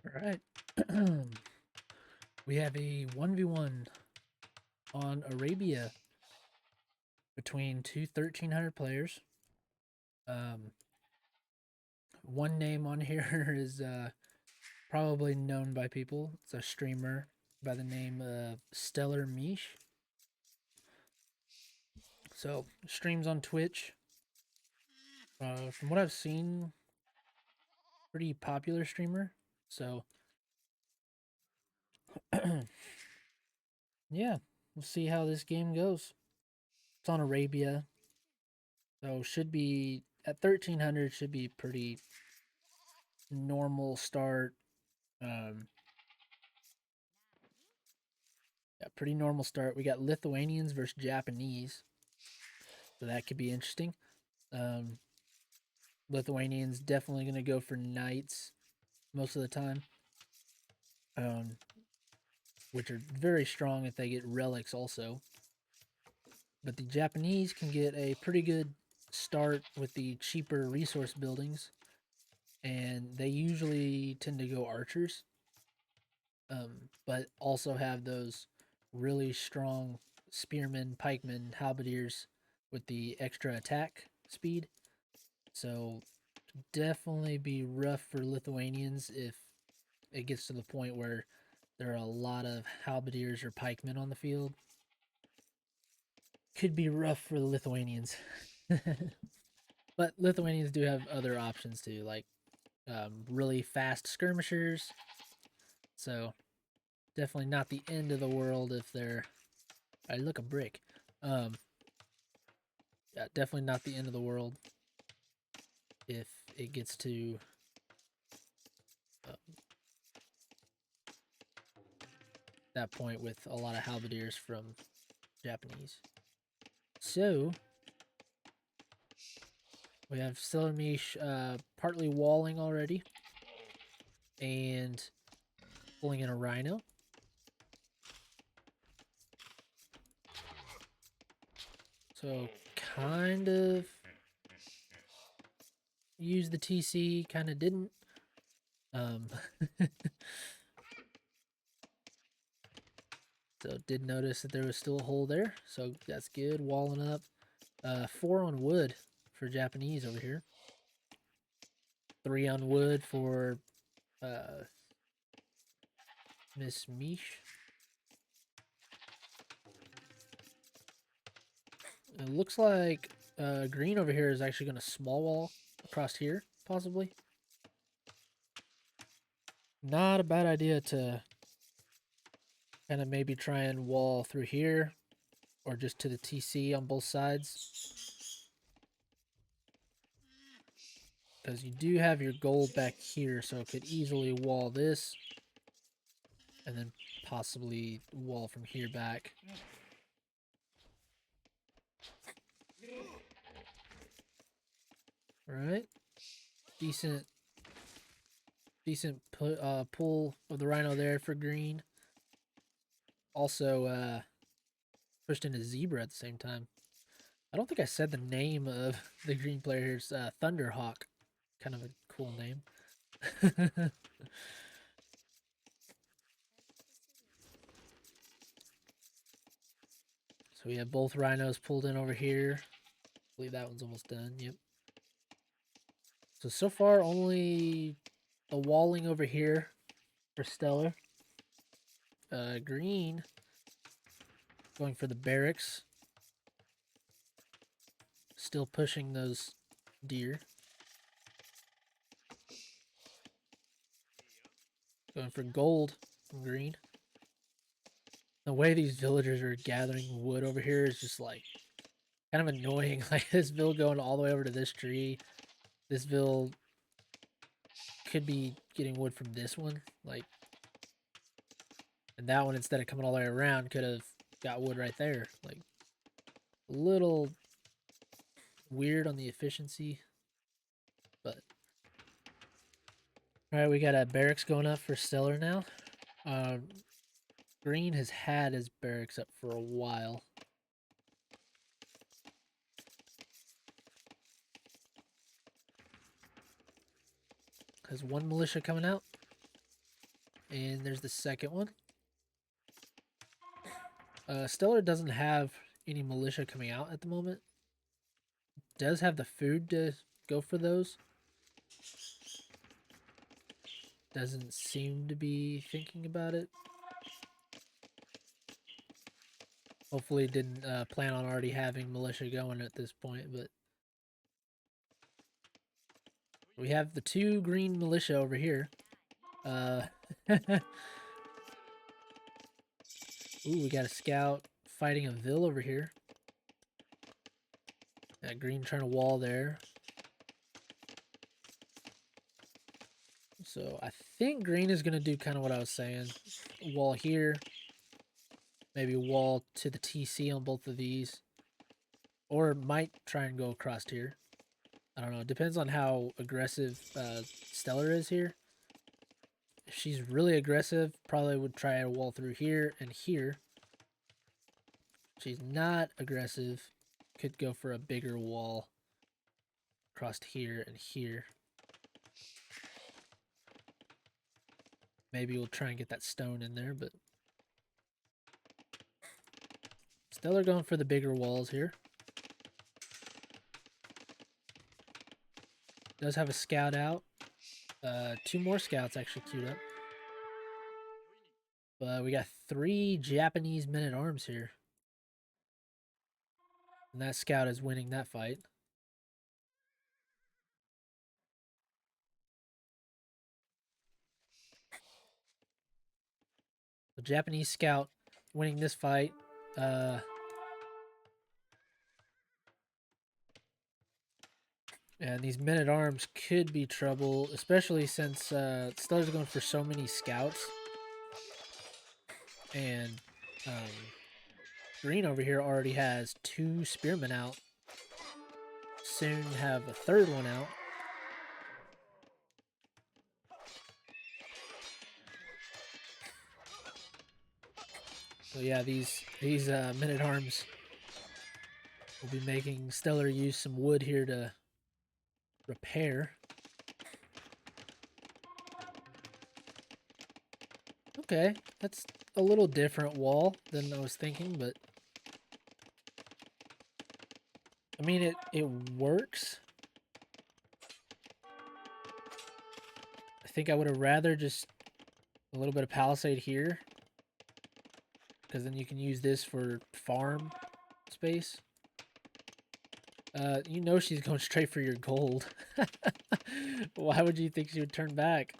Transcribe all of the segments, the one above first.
All right. We have a 1v1 on Arabia between two 1,300 players. Um, One name on here is probably known by people. It's a streamer by the name of StellarMeesh. So, streams on Twitch. From what I've seen, pretty popular streamer. So, yeah, we'll see how this game goes. It's on Arabia, so should be at 1,300. Should be pretty normal start. Um, yeah, pretty normal start. We got Lithuanians versus Japanese, so that could be interesting. Um, Lithuanians definitely going to go for knights most of the time, um, which are very strong if they get relics also. But the Japanese can get a pretty good start with the cheaper resource buildings, and they usually tend to go archers, but also have those really strong spearmen, pikemen, halberdiers with the extra attack speed. So definitely be rough for Lithuanians if it gets to the point where there are a lot of halberdiers or pikemen on the field. Could be rough for the Lithuanians. But Lithuanians do have other options too, like really fast skirmishers. So definitely not the end of the world if they're. I look a brick. Um, yeah, definitely not the end of the world if it gets to uh, that point with a lot of halberdiers from Japanese. So we have StellarMeesh partly walling already and pulling in a rhino. So kind of used the TC, kind of didn't. Um, so did notice that there was still a hole there. So that's good. Walling up. 4 on wood for Japanese over here. 3 on wood for Miss Mish. It looks like green over here is actually going to small wall across here, possibly. Not a bad idea to kind of maybe try and wall through here or just to the TC on both sides. Because you do have your gold back here, so it could easily wall this and then possibly wall from here back. All right. Decent pull of the rhino there for green. Also pushed in a zebra at the same time. I don't think I said the name of the green player here. It's Thunderhawk. Kind of a cool name. So we have both rhinos pulled in over here. I believe that one's almost done. Yep. So far only the walling over here for Stellar. Green going for the barracks. Still pushing those deer. Going for gold from green. The way these villagers are gathering wood over here is just like kind of annoying. Like this bill going all the way over to this tree. This bill could be getting wood from this one. Like, and that one, instead of coming all the way around, could have got wood right there. Like, a little weird on the efficiency. But, all right, we got a barracks going up for Stellar now. Green has had his barracks up for a while. Has one militia coming out. And there's the second one. Stellar doesn't have any militia coming out at the moment. Does have the food to go for those. Doesn't seem to be thinking about it. Hopefully didn't plan on already having militia going at this point, but we have the 2 green militia over here. Ooh, we got a scout fighting a Vil over here. That green trying to wall there. So I think green is going to do kind of what I was saying. Wall here. Maybe wall to the TC on both of these. Or might try and go across here. I don't know. It depends on how aggressive Stellar is here. If she's really aggressive, probably would try a wall through here and here. If she's not aggressive, could go for a bigger wall across here and here. Maybe we'll try and get that stone in there, but Stellar going for the bigger walls here. Does have a scout out. 2 more scouts actually queued up. But we got 3 Japanese men-at-arms here. And that scout is winning that fight. The Japanese scout winning this fight. And these men-at-arms could be trouble, especially since Stellar's going for so many scouts. And green over here already has 2 spearmen out. Soon have a 3rd one out. So yeah, these men-at-arms will be making Stellar use some wood here to repair. Okay, that's a little different wall than I was thinking, but I mean it works. I think I would have rather just a little bit of palisade here, because then you can use this for farm space. You know she's going straight for your gold. Why would you think she would turn back?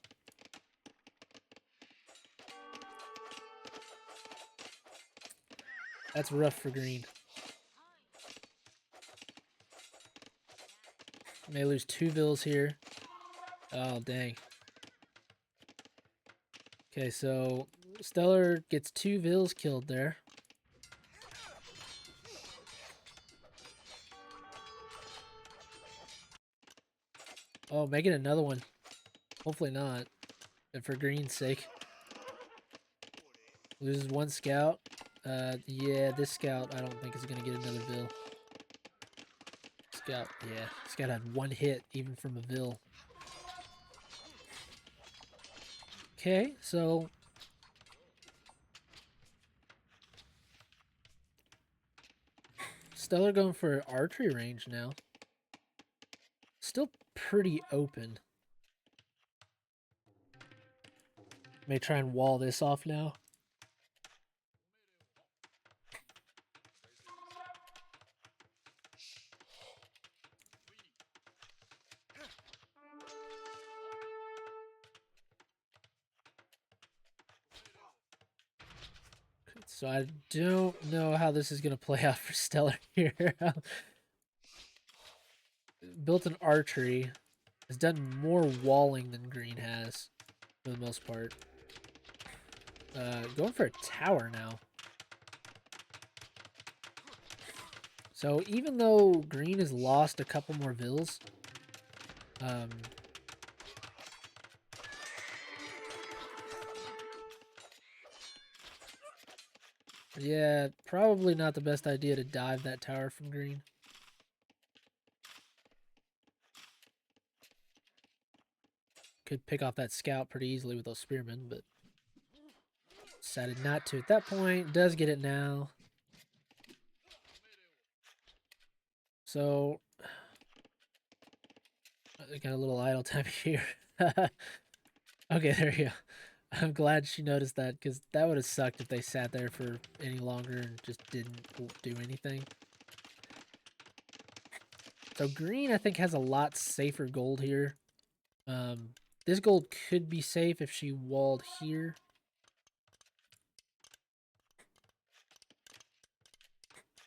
That's rough for green. May lose 2 Vils here. Oh, dang. Okay, so Stellar gets 2 Vils killed there. Oh, making another one. Hopefully not. And for green's sake. Loses 1 scout. Yeah, this scout I don't think is going to get another Vil. Scout, yeah. Scout had 1 hit even from a Vil. Okay, so Stellar going for archery range now. Still pretty open. May try and wall this off now. So I don't know how this is going to play out for Stellar here. Built an archery. Has done more walling than green has, for the most part. Going for a tower now. So even though green has lost a couple more Vils, yeah, probably not the best idea to dive that tower from green. Could pick off that scout pretty easily with those spearmen, but Decided not to at that point. Does get it now. So, I got a little idle time here. Okay, there you go. I'm glad she noticed that, because that would have sucked if they sat there for any longer and just didn't do anything. So green, I think, has a lot safer gold here. This gold could be safe if she walled here.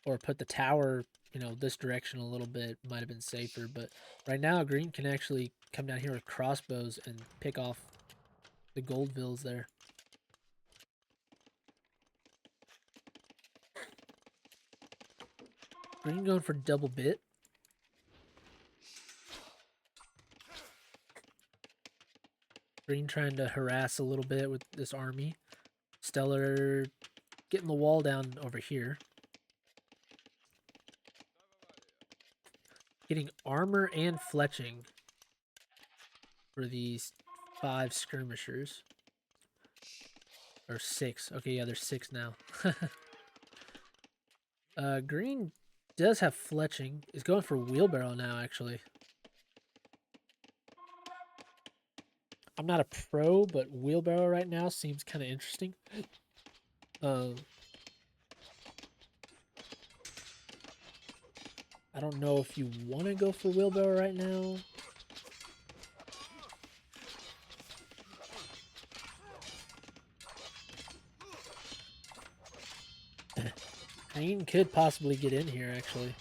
Or put the tower, you know, this direction a little bit. Might have been safer. But right now, green can actually come down here with crossbows and pick off the gold vills there. Green going for double bit. Green trying to harass a little bit with this army. Stellar getting the wall down over here. Getting armor and fletching for these 5 skirmishers. Or 6. Okay, yeah, there's 6 now. Green does have fletching. Is going for wheelbarrow now, actually. I'm not a pro, but wheelbarrow right now seems kind of interesting. I don't know if you want to go for wheelbarrow right now. Green could possibly get in here, actually.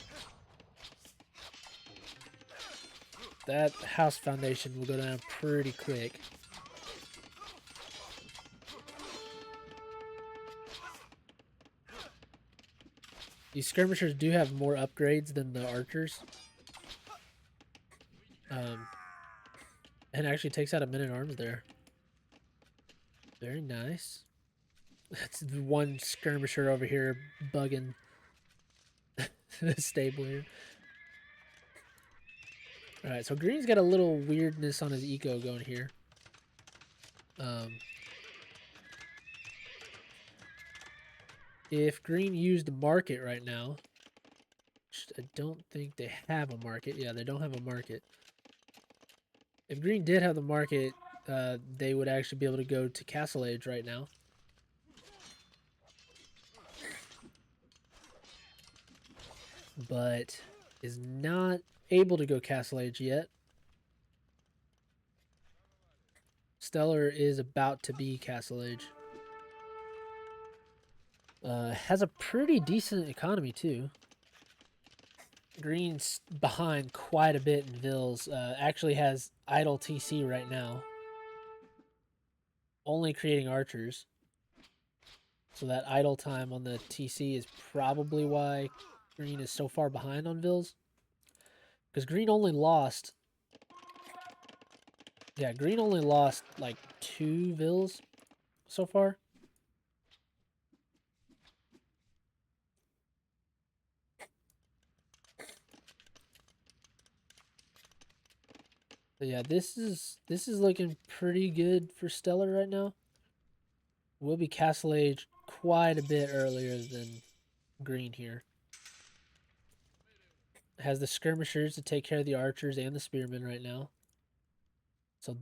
That house foundation will go down pretty quick. These skirmishers do have more upgrades than the archers. And actually takes out a men-at-arms there. Very nice. That's one skirmisher over here bugging the stable here. Alright, so green's got a little weirdness on his eco going here. If green used the market right now, which I don't think they have a market. Yeah, they don't have a market. If green did have the market, they would actually be able to go to Castle Age right now. But is not able to go Castle Age yet. Stellar is about to be Castle Age. Has a pretty decent economy too. Green's behind quite a bit in Vills. Actually has idle TC right now. Only creating archers. So that idle time on the TC is probably why green is so far behind on Vills. Because green only lost... Yeah, green only lost like 2 Vills so far. But yeah, this is looking pretty good for Stellar right now. We'll be Castle Age quite a bit earlier than green here. Has the skirmishers to take care of the archers and the spearmen right now. So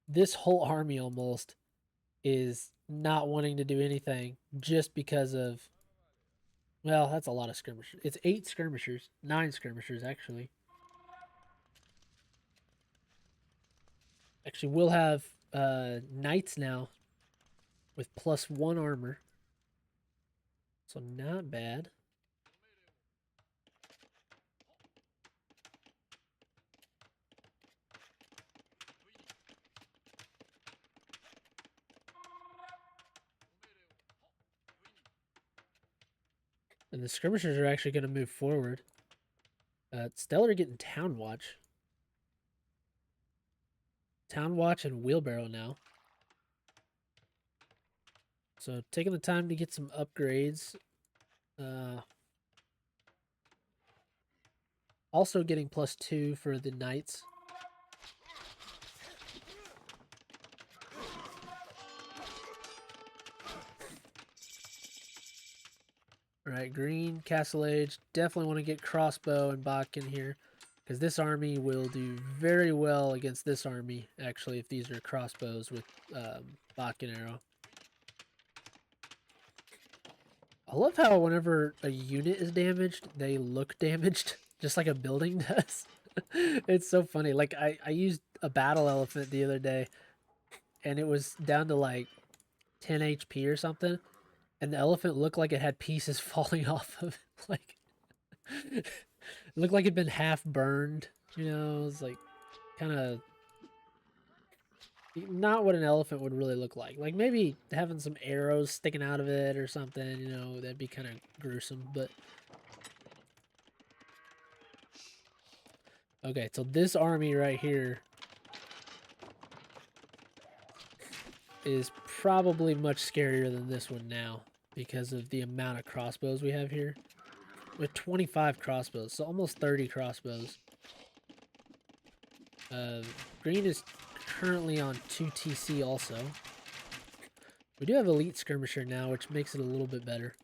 this whole army almost is not wanting to do anything just because of... Well, that's a lot of skirmishers. It's 8 skirmishers. 9 skirmishers, actually. Actually, we'll have knights now with +1 armor. So not bad. And the skirmishers are actually going to move forward. Stellar getting Town Watch. Town Watch and Wheelbarrow now. So taking the time to get some upgrades. Also getting +2 for the knights. All right, green, Castle Age. Definitely want to get crossbow and Bach in here. Because this army will do very well against this army, actually, if these are crossbows with Bach and arrow. I love how whenever a unit is damaged, they look damaged, just like a building does. It's so funny. Like, I used a battle elephant the other day, and it was down to like 10 HP or something, and the elephant looked like it had pieces falling off of it. Like, it looked like it'd been half burned, you know? It was like, kind of not what an elephant would really look like. Like, maybe having some arrows sticking out of it or something, you know, that'd be kind of gruesome, but... Okay, so this army right here is probably much scarier than this one now because of the amount of crossbows we have here. With 25 crossbows, so almost 30 crossbows. Green is currently on 2 TC also. We do have elite skirmisher now, which makes it a little bit better.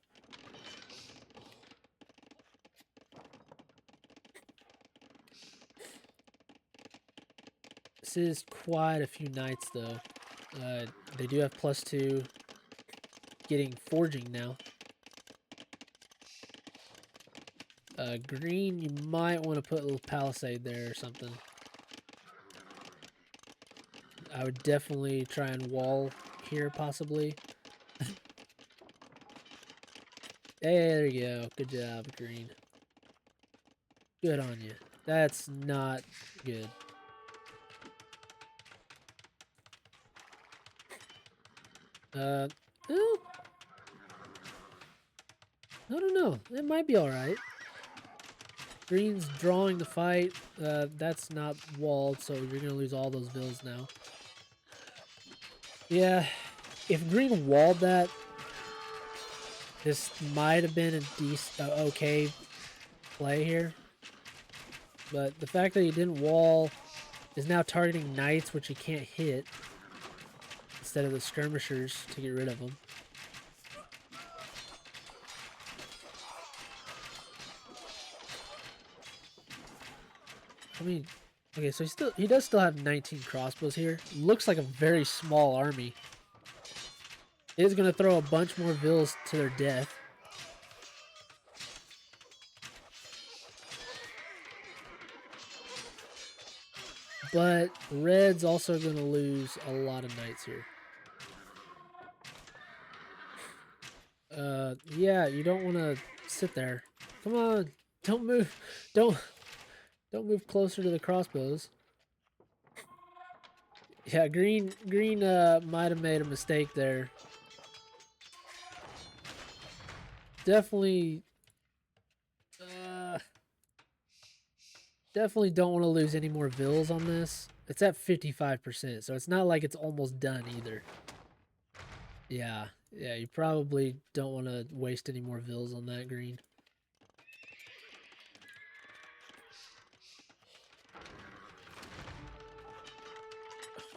This is quite a few knights though. They do have +2 getting forging now. Green, you might want to put a little palisade there or something. I would definitely try and wall here, possibly. There you go. Good job, green. Good on you. That's not good. Well, I don't know. It might be alright. Green's drawing the fight. That's not walled, so you're going to lose all those vills now. Yeah, if green walled that, this might have been a decent, okay play here. But the fact that he didn't wall is now targeting knights, which he can't hit, instead of the skirmishers to get rid of them. I mean, okay, so he does still have 19 crossbows here. Looks like a very small army. It is going to throw a bunch more vills to their death. But red's also going to lose a lot of knights here. Yeah, you don't want to sit there. Come on, don't move. Don't move closer to the crossbows. Yeah, green might have made a mistake there. Definitely definitely don't want to lose any more vills on this. It's at 55%, so it's not like it's almost done either. Yeah, you probably don't want to waste any more vills on that green.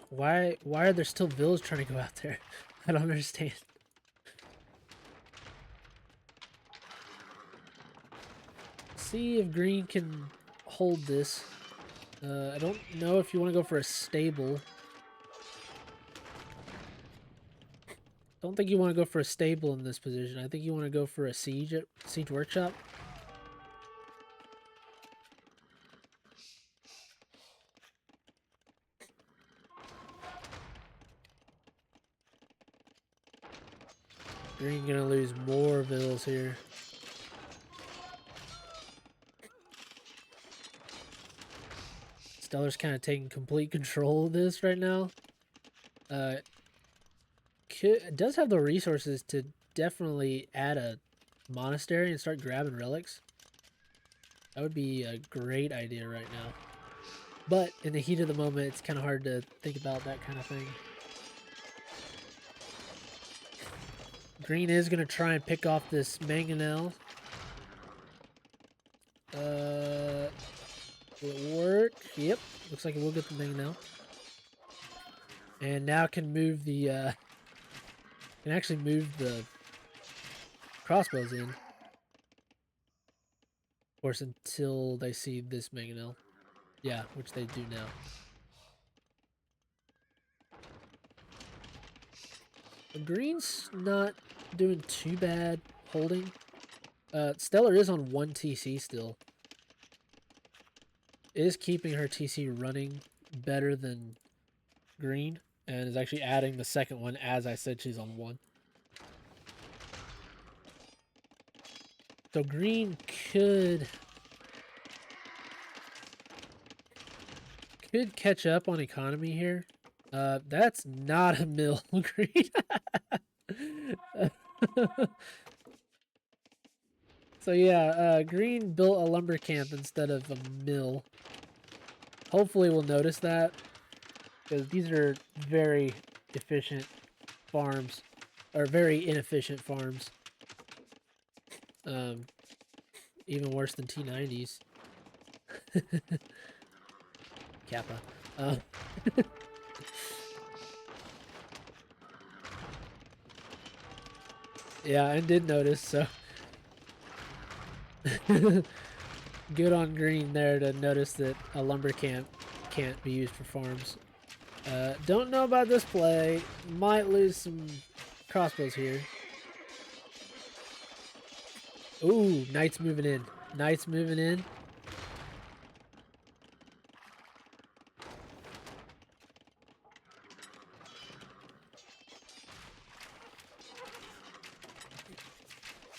Why are there still vills trying to go out there? I don't understand. See if green can hold this. I don't know if you want to go for a stable. Don't think you want to go for a stable in this position. I think you want to go for a siege workshop. Green gonna lose more vills here. Stellar's kind of taking complete control of this right now. Does have the resources to definitely add a monastery and start grabbing relics. That would be a great idea right now. But in the heat of the moment, it's kind of hard to think about that kind of thing. Green is going to try and pick off this mangonel. Will it work? Yep. Looks like it will get the mangonel. And now can move the, can actually move the crossbows in. Of course, until they see this mangonel. Yeah, which they do now. Green's not doing too bad holding. Stellar is on 1 TC still. Is keeping her TC running better than Green, and is actually adding the second one as I said she's on 1. So Green could catch up on economy here. That's not a mill, Green. So yeah, Green built a lumber camp instead of a mill. Hopefully we'll notice that, because these are very efficient farms, or very inefficient farms. Even worse than T90s. Kappa. Yeah, I did notice, so good on Green there to notice that a lumber camp can't be used for farms. Don't know about this play. Might lose some crossbows here. Ooh, Knight's moving in. Knight's moving in.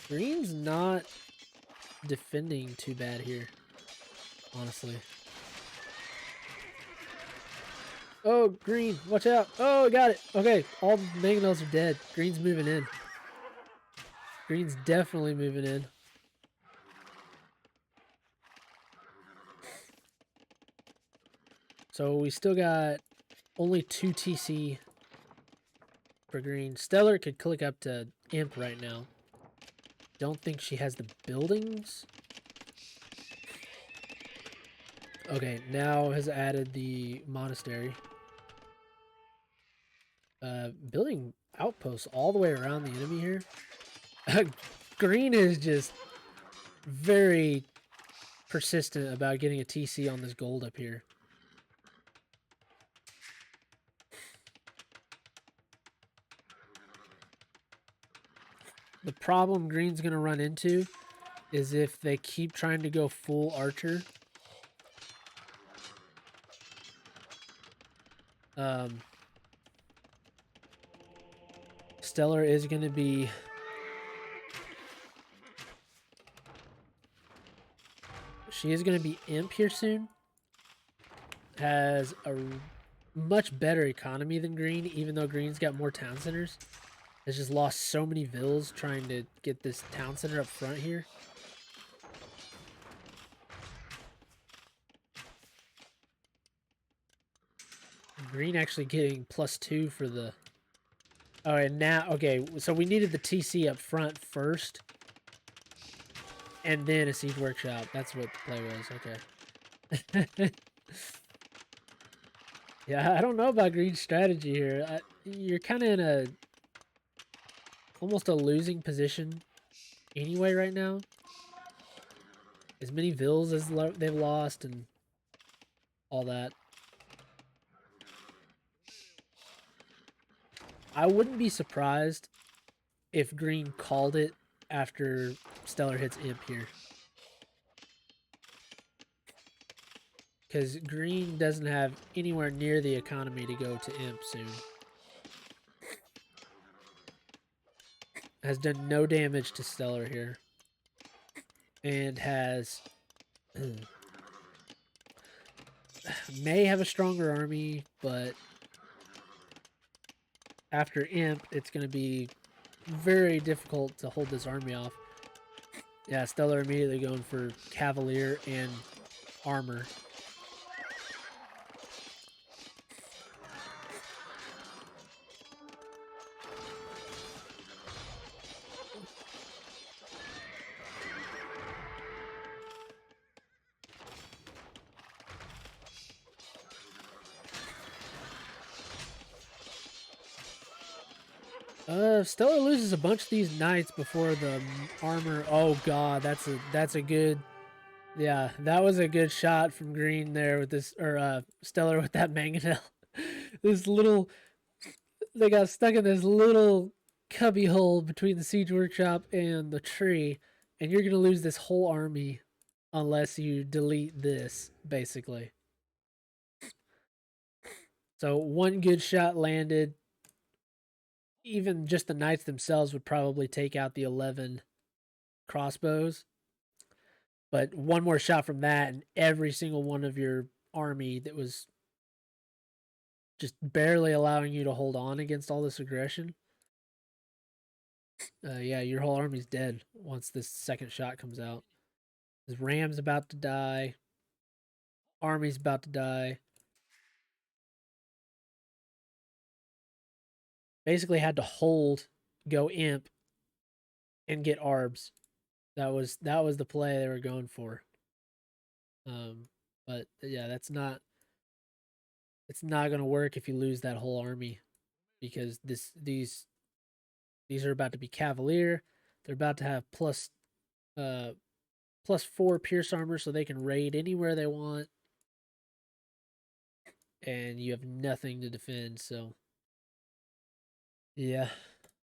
Green's not defending too bad here, honestly. Oh, Green, watch out. Oh, got it. Okay, all the mangonels are dead. Green's moving in. Green's definitely moving in. So we still got only 2 TC for Green. Stellar could click up to Imp right now. Don't think she has the buildings. Okay, now has added the monastery. Building outposts all the way around the enemy here. Green is just very persistent about getting a TC on this gold up here. The problem Green's going to run into is if they keep trying to go full archer. Stellar is going to be... She is going to be Imp here soon. Has a much better economy than Green, even though Green's got more town centers. Has just lost so many vills trying to get this town center up front here. Green actually getting +2 for the... Oh, and now... Okay, so we needed the TC up front first. And then a siege workshop. That's what the play was. Okay. Yeah, I don't know about Green's strategy here. You're kind of in a... almost a losing position anyway right now. As many vills as they've lost and all that. I wouldn't be surprised if Green called it after Stellar hits Imp here. Because Green doesn't have anywhere near the economy to go to Imp soon. Has done no damage to Stellar here. And has... may have a stronger army, but... after Imp, it's going to be very difficult to hold this army off. Yeah, Stellar immediately going for Cavalier and armor. Stellar loses a bunch of these knights before the armor. Oh god, that's a good Yeah, that was a good shot from Green there with this, or Stellar with that mangonel. This little, they got stuck in this little cubby hole between the siege workshop and the tree, and you're gonna lose this whole army unless you delete this, basically. So one good shot landed. Even just the knights themselves would probably take out the 11 crossbows. But one more shot from that, and every single one of your army that was just barely allowing you to hold on against all this aggression. Yeah, your whole army's dead once this second shot comes out. His ram's about to die. Army's about to die. Basically had to hold, go imp, and get arbs. That was the play they were going for. But yeah, it's not gonna work if you lose that whole army because these are about to be cavalier. They're about to have uh +4 pierce armor so they can raid anywhere they want, and you have nothing to defend. So yeah,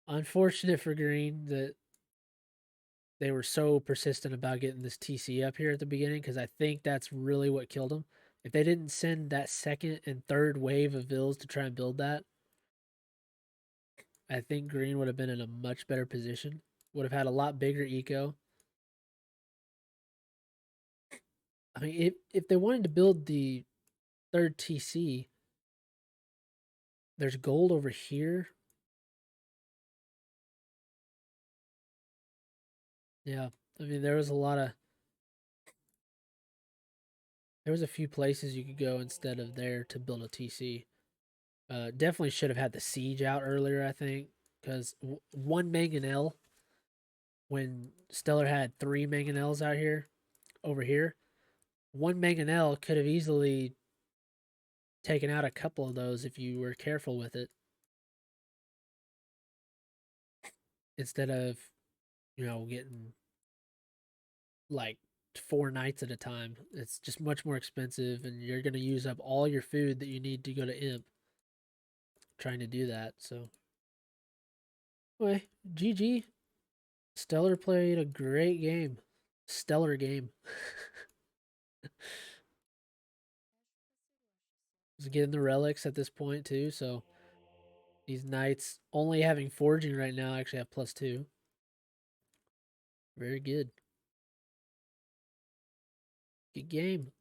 unfortunate for Green that they were so persistent about getting this TC up here at the beginning because I think that's really what killed them. If they didn't send that second and third wave of vills to try and build that, I think Green would have been in a much better position. Would have had a lot bigger eco. I mean, if they wanted to build the third TC, there's gold over here. Yeah, I mean there was a few places you could go instead of there to build a TC. Definitely should have had the siege out earlier. I think because one mangonel when Stellar had 3 mangonels out here over here, one mangonel could have easily taken out a couple of those if you were careful with it. Instead of getting like 4 nights at a time. It's just much more expensive, and you're gonna use up all your food that you need to go to imp trying to do that. So anyway, GG. Stellar played a great game. Stellar game. He's getting the relics at this point too, so these knights only having forging right now actually have +2. Very good. Good game.